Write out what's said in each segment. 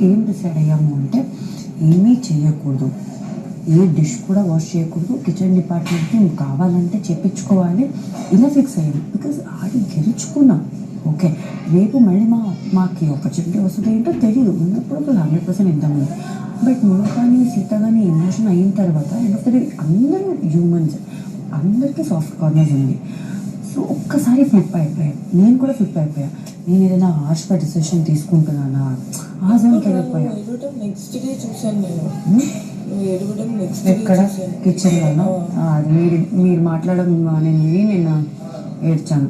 ఏం డిసైడ్ అయ్యాము అంటే ఏమీ చేయకూడదు, ఏ డిష్ కూడా వాష్ చేయకూడదు, కిచెన్ డిపార్ట్మెంట్ని కావాలంటే చేపించుకోవాలి, ఇలా ఫిక్స్ అయ్యాము. Because Audi గెలుచుకున్నాం. ఓకే, రేపు మళ్ళీ మాకు ఆపర్చునిటీ వస్తుంది ఏంటో తెలియదు, ఉన్నప్పుడు 100% ఇద్దాము. బట్ నువ్వు కానీ సీత కానీ ఎమోషన్ అయిన తర్వాత అందరూ హ్యూమన్స్, అందరికీ సాఫ్ట్ కార్నర్స్ ఉంది. సో ఒక్కసారి ఫ్లిప్ అయిపోయాను, నేను కూడా ఫ్లిప్ అయిపోయా. నేను ఏదైనా హార్ష్గా డిసిషన్ తీసుకుంటున్నానా ఆ జోన్కి వెళ్ళిపోయా. ఎక్కడ కిచెన్లోనా? మీరు మాట్లాడడం నేను ఏడ్చాను.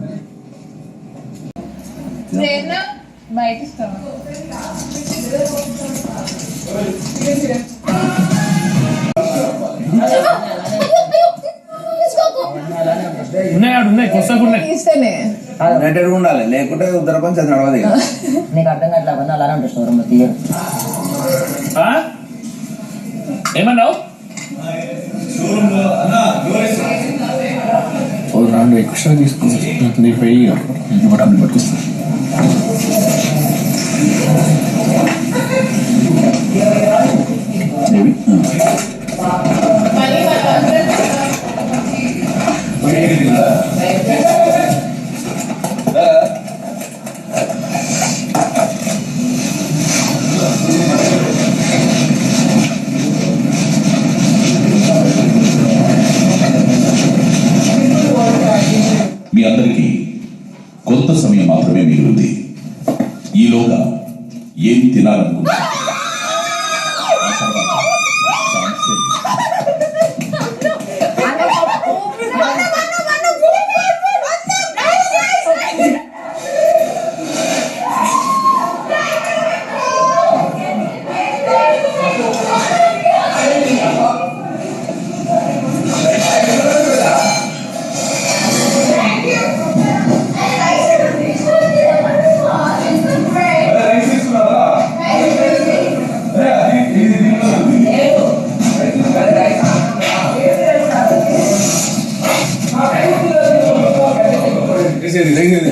ఉండాలి, లేకుంటే ఉత్తర పంచి అది నడవదు. నీకు అర్థం కావట్లే, అవన్నీ అలానే ఉంటాయి స్టోర్ తీయరు. ఏమన్నావు? రెండు ఎక్స్ట్రా తీసుకుంటాను, నీకు వెయ్యి డబ్బులు పట్టుకొస్తాను. మీ అందరికీ కొంత సమయం మాత్రమే మిగిలింది. ఈలోగా ఏం తినాలనుకుంటున్నారు?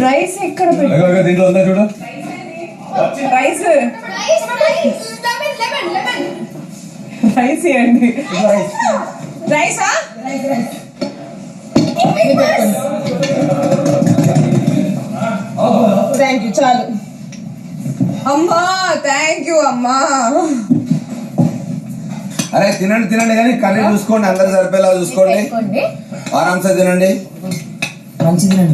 రైస్ ఎక్కడ దీంట్లో ఉందా చూడ? రైస్ రైస్ ఇవ్వండి. రైసా? థ్యాంక్ యూ, చాలు అమ్మా, థ్యాంక్ యూ అమ్మా. అరే తినండి తినండి, కానీ కర్రీ చూసుకోండి, అందరు సరిపోయేలా చూసుకోండి, ఆరామ్సే తినండి, మంచిది.